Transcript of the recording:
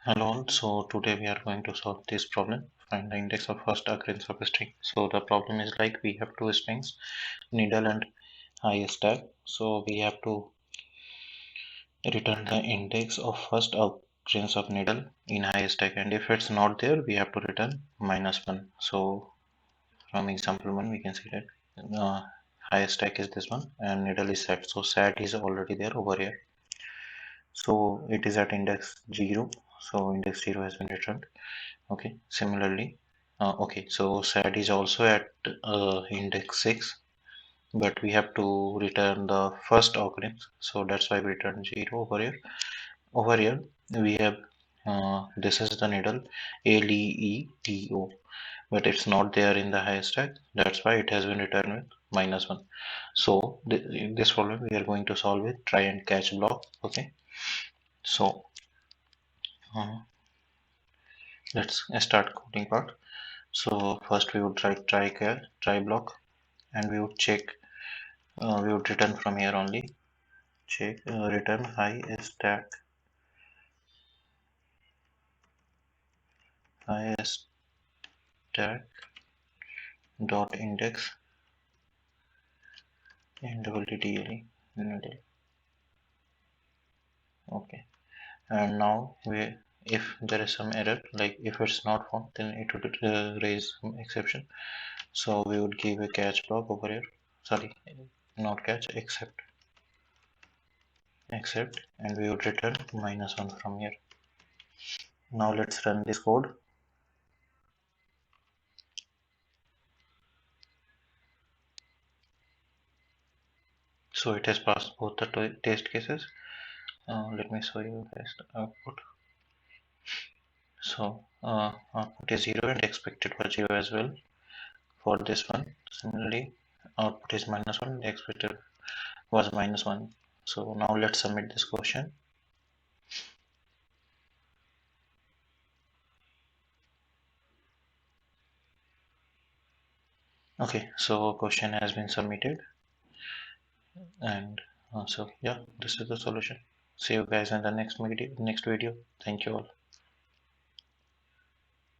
Hello, so today we are going to solve this problem. Find the index of first occurrence of a string. So the problem is like we have two strings, needle and high stack. So we have to return the index of first occurrence of needle in high stack, and if it's not there, we have to return -1. So from example 1, we can see that high stack is this one and needle is set. So set is already there over here. So it is at index 0. So index 0 has been returned. Okay, similarly, okay, so sad is also at index 6, but we have to return the first occurrence, so that's why we return 0 over here. Over here we have this is the needle Leeto, but it's not there in the high stack, that's why it has been returned with -1. So in this problem we are going to solve with try and catch block. Okay, so uh, let's start coding part. So first we would try block, and we would check, we would return from here only, check return high stack dot index NWDLE. Okay, and now we, if there is some error, like if it's not found, then it would raise some exception. So we would give a catch block over here. Sorry, not catch, except, and we would return -1 from here. Now let's run this code. So it has passed both the test cases. Let me show you guys the output. So output is 0 and expected was 0 as well for this one. Similarly, output is -1, the expected was -1. So now let's submit this question. Okay, so question has been submitted, and so yeah, this is the solution. See you guys in the next video. Thank you all.